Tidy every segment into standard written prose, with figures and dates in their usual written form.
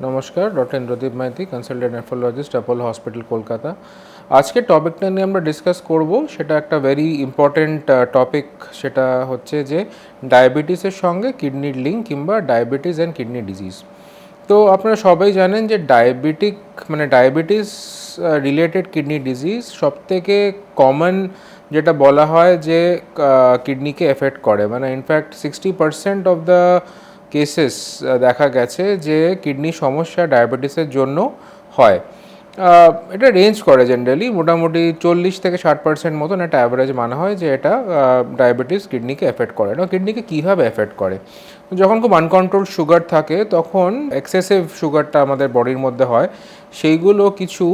নমস্কার, doctor Indradeep Maiti, consultant nephrologist, Apollo hospital, Kolkata. আজকে টপিকটা নিয়ে আমরা ডিসকাস করব, সেটা একটা ভেরি ইম্পর্ট্যান্ট টপিক। সেটা হচ্ছে যে ডায়াবেটিসের সঙ্গে কিডনির লিঙ্ক কিংবা ডায়াবেটিস অ্যান্ড কিডনি ডিজিজ। তো আপনারা সবাই জানেন যে ডায়াবেটিস রিলেটেড কিডনি ডিজিজ সবথেকে কমন যেটা বলা হয় যে কিডনিকে এফেক্ট করে। মানে ইনফ্যাক্ট 60% অফ দ্য কেসেস দেখা গেছে যে কিডনি সমস্যা ডায়াবেটিসের জন্য হয়। এটা রেঞ্জ করে জেনারেলি, মোটামুটি 40-60% মতন একটা অ্যাভারেজ মানা হয় যে এটা ডায়াবেটিস কিডনিকে এফেক্ট করে। না, কিডনিকে কীভাবে এফেক্ট করে? যখন খুব আনকন্ট্রোল সুগার থাকে তখন এক্সেসিভ সুগারটা আমাদের বডির মধ্যে হয়, সেইগুলো কিছু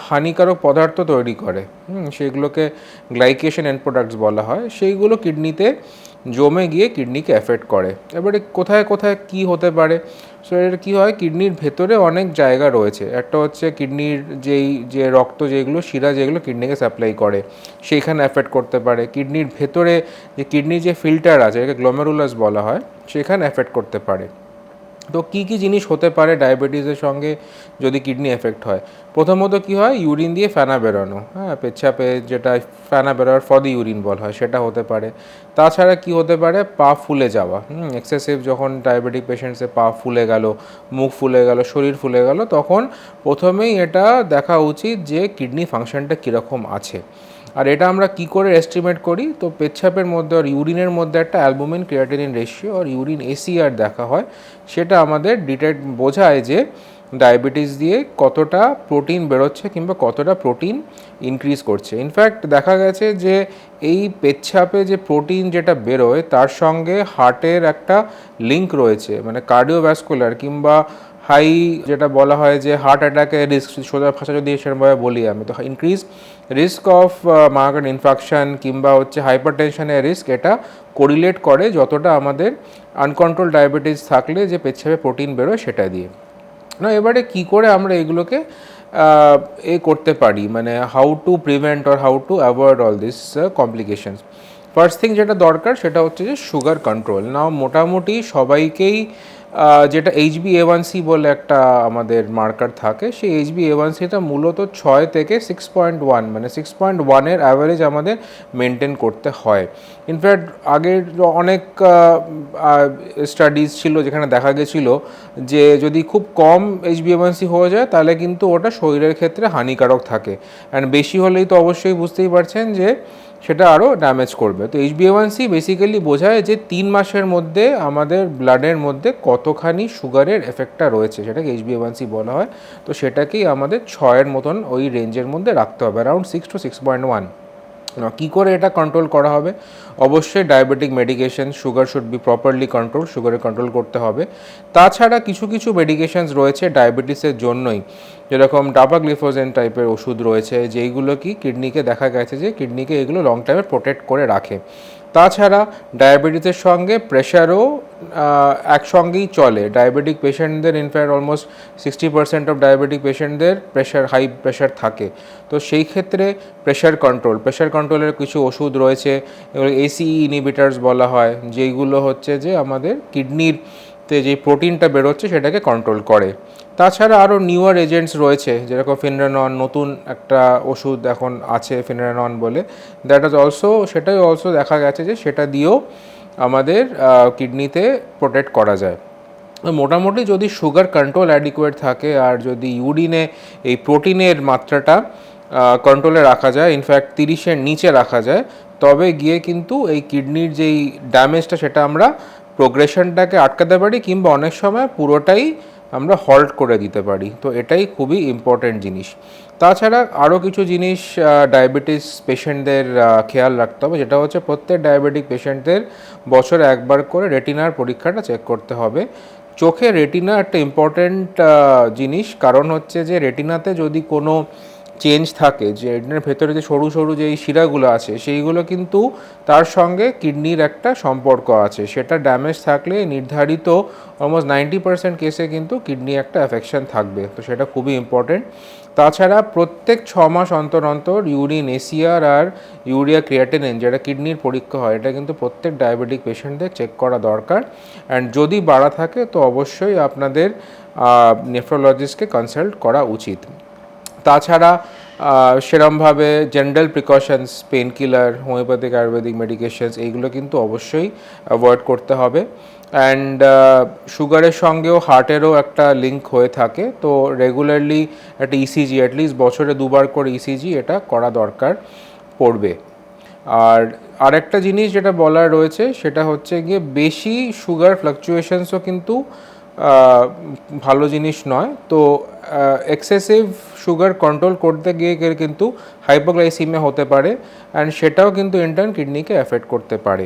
হানিকারক পদার্থ তৈরি করে। সেইগুলোকে গ্লাইকেশন এন্ড প্রোডাক্টস বলা হয়। সেইগুলো কিডনিতে জমে গিয়ে কিডনিকে এফেক্ট করে। এবারে কোথায় কোথায় কী হতে পারে? সো এটা কী হয়, কিডনির ভেতরে অনেক জায়গা রয়েছে। একটা হচ্ছে কিডনির যে রক্ত, যেগুলো শিরা যেগুলো কিডনিকে সাপ্লাই করে, সেইখানে এফেক্ট করতে পারে। কিডনির ভেতরে কিডনির যে ফিল্টার আছে, এটাকে গ্লোমেরুলাস বলা হয়, সেখানে এফেক্ট করতে পারে। তো কী কী জিনিস হতে পারে ডায়াবেটিসের সঙ্গে যদি কিডনি এফেক্ট হয়? প্রথমত কী হয়, ইউরিন দিয়ে ফেনা বেরোনো, পেচ্ছাপে যেটা ফেনা বেরোয়ার ফর দি ইউরিন বলা হয়, সেটা হতে পারে। তাছাড়া কি হতে পারে, পা ফুলে যাওয়া। এক্সেসিভ যখন ডায়াবেটিক পেশেন্টসে পা ফুলে গেল, মুখ ফুলে গেল, শরীর ফুলে গেল, তখন প্রথমেই এটা দেখা উচিত যে কিডনি ফাংশনটা কীরকম আছে। আর এটা আমরা কি করে এস্টিমেট করি? তো পেচ্ছাপের মধ্যে আর ইউরিনের মধ্যে একটা অ্যালবুমিন ক্রিয়াটিনিন রেশিও আর ইউরিন এসিআর দেখা হয়। সেটা আমাদের বোঝায় যে ডায়াবেটিস দিয়ে কতটা প্রোটিন বেরোচ্ছে কিংবা কতটা প্রোটিন ইনক্রিজ করছে। ইনফ্যাক্ট দেখা গেছে যে এই পেচ্ছাপে যে প্রোটিন যেটা বেরোয় তার সঙ্গে হার্টের একটা লিঙ্ক রয়েছে, মানে কার্ডিওভ্যাসকুলার কিংবা হাই যেটা বলা হয় যে হার্ট অ্যাটাকের রিস্ক, সোজা ভাষা যদি সেরকমভাবে বলি আমি, তো increase risk of myocardial infarction কিংবা হচ্ছে হাইপার টেনশনের রিস্ক, এটা কোরিলেট করে যতটা আমাদের আনকন্ট্রোল ডায়াবেটিস থাকলে যে পেচ্ছাপে প্রোটিন বেরোয় সেটা দিয়ে। না, এবারে কী করে আমরা এগুলোকে করতে পারি, মানে how to prevent or how to avoid all this complications. First thing যেটা দরকার সেটা হচ্ছে যে সুগার কন্ট্রোল। নাও মোটামুটি সবাইকেই যেটা HbA1c বলে একটা আমাদের মার্কার থাকে, সেই HbA1cটা মূলত 6 থেকে 6.1, মানে 6.1-এর অ্যাভারেজ আমাদের মেনটেন করতে হয়। ইনফ্যাক্ট আগের অনেক স্টাডিজ ছিল যেখানে দেখা গেছিলো যে যদি খুব কম HbA1c হয়ে যায় তাহলে কিন্তু ওটা শরীরের ক্ষেত্রে হানিকারক থাকে, অ্যান্ড বেশি হলেই তো অবশ্যই বুঝতেই পারছেন যে সেটা আরও ড্যামেজ করবে। তো HbA1c বেসিক্যালি বোঝায় যে 3 মাসের মধ্যে আমাদের ব্লাডের মধ্যে কতখানি সুগারের এফেক্টটা রয়েছে, সেটাকে HbA1c বলা হয়। তো সেটাকেই আমাদের 6-এর মতন ওই রেঞ্জের মধ্যে রাখতে হবে, অ্যারাউন্ড 6 to 6.1। কী করে এটা কন্ট্রোল করা হবে? অবশ্যই diabetic medication, sugar should be properly control, সুগারে কন্ট্রোল করতে হবে। তাছাড়া কিছু কিছু মেডিকেশানস রয়েছে ডায়াবেটিসের জন্যই, যেরকম ডাপাগ্লিফোজেন টাইপের ওষুধ রয়েছে, যেইগুলো কি কিডনিকে দেখা গেছে যে কিডনিকে এগুলো লং টাইমে প্রোটেক্ট করে রাখে। তাছাড়া ডায়াবেটিসের সঙ্গে প্রেশারও একসঙ্গেই চলে। ডায়াবেটিক পেশেন্টদের ইনফ্যাক্ট অলমোস্ট 60% অফ ডায়াবেটিক পেশেন্টদের হাই প্রেশার থাকে। তো সেই ক্ষেত্রে প্রেশার কন্ট্রোলের কিছু ওষুধ রয়েছে, এগুলো ACE ইনহিবিটার্স বলা হয়, যেইগুলো হচ্ছে যে আমাদের কিডনিতে যে প্রোটিনটা বেরোচ্ছে সেটাকে কন্ট্রোল করে। তাছাড়া আরও নিউয়ার এজেন্টস রয়েছে, যেরকম ফিনরেনন, নতুন একটা ওষুধ এখন আছে ফিনরেনন বলে, সেটাই অলসো দেখা গেছে যে সেটা দিয়েও আমাদের কিডনিতে প্রোটেক্ট করা যায়। মোটামুটি যদি সুগার কন্ট্রোল অ্যাডিকুয়েট থাকে আর যদি ইউরিনে এই প্রোটিনের মাত্রাটা কন্ট্রোলে রাখা যায়, ইনফ্যাক্ট 30-এর নিচে রাখা যায়, তবে গিয়ে কিন্তু এই কিডনির যেই ড্যামেজটা সেটা আমরা প্রোগ্রেশনটাকে আটকাতে পারি কিংবা অনেক সময় পুরোটাই আমরা হল্ট করে দিতে পারি। তো এটাই খুবই ইম্পর্ট্যান্ট জিনিস। তাছাড়া আরও কিছু জিনিস ডায়াবেটিস পেশেন্টদের খেয়াল রাখতে হবে, যেটা হচ্ছে প্রত্যেক ডায়াবেটিক পেশেন্টদের বছরে একবার করে রেটিনার পরীক্ষাটা চেক করতে হবে। চোখে রেটিনা একটা ইম্পর্ট্যান্ট জিনিস, কারণ হচ্ছে যে রেটিনাতে যদি কোনো চেঞ্জ থাকে, যে রেটিনার ভেতরে যে সরু সরু যেই শিরাগুলো আছে সেইগুলো কিন্তু তার সঙ্গে কিডনির একটা সম্পর্ক আছে। সেটা ড্যামেজ থাকলে নির্ধারিত অলমোস্ট 90% কেসে কিন্তু কিডনি একটা অ্যাফেকশন থাকবে। তো সেটা খুবই ইম্পর্টেন্ট। তাছাড়া প্রত্যেক 6 মাস অন্তর অন্তর ইউরিন এসিআর আর ইউরিয়া ক্রিয়াটিনিন যেটা কিডনির পরীক্ষা হয়, এটা কিন্তু প্রত্যেক ডায়াবেটিক পেশেন্টদের চেক করা দরকার। অ্যান্ড যদি বাড়া থাকে তো অবশ্যই আপনাদের নেফ্রোলজিস্টকে কনসাল্ট করা উচিত। তাছাড়া সেরমভাবে general precautions, pain killer, homeopathic Ayurvedic medications, এইগুলো কিন্তু অবশ্যই অ্যাভয়েড করতে হবে। অ্যান্ড সুগারের সঙ্গেও হার্টেরও একটা লিঙ্ক হয়ে থাকে, তো রেগুলারলি একটা ইসিজি, অ্যাটলিস্ট বছরে 2বার করে ইসিজি এটা করা দরকার পড়বে। আর আরেকটা জিনিস যেটা বলার রয়েছে সেটা হচ্ছে গিয়ে বেশি সুগার ফ্লাকচুয়েশনসও কিন্তু ভালো জিনিস নয়। তো এক্সেসিভ সুগার কন্ট্রোল করতে গিয়ে কিন্তু হাইপোগ্লাইসিমিয়া হতে পারে, অ্যান্ড সেটাও কিন্তু ইন্টার্ন কিডনিকে অ্যাফেক্ট করতে পারে।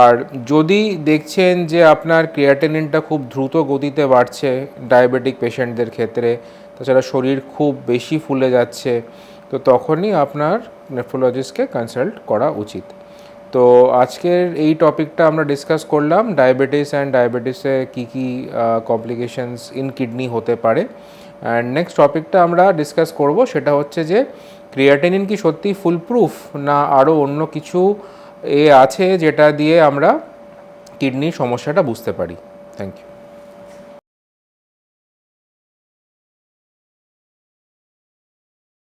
আর যদি দেখছেন যে আপনার ক্রিয়াটিনিনটা খুব দ্রুত গতিতে বাড়ছে ডায়াবেটিক পেশেন্টদের ক্ষেত্রে, তাছাড়া শরীর খুব বেশি ফুলে যাচ্ছে, তো তখনই আপনার নেফ্রোলজিস্টকে কনসাল্ট করা উচিত। তো আজকের এই টপিকটা আমরা ডিসকাস করলাম ডায়াবেটিস অ্যান্ড ডায়াবেটিসে কী কী কমপ্লিকেশনস ইন কিডনি হতে পারে। অ্যান্ড নেক্সট টপিকটা আমরা ডিসকাস করব সেটা হচ্ছে যে ক্রিয়াটিনিন কি সত্যি ফুল প্রুফ, না আরও অন্য কিছু আছে যেটা দিয়ে আমরা কিডনির সমস্যাটা বুঝতে পারি। Thank you.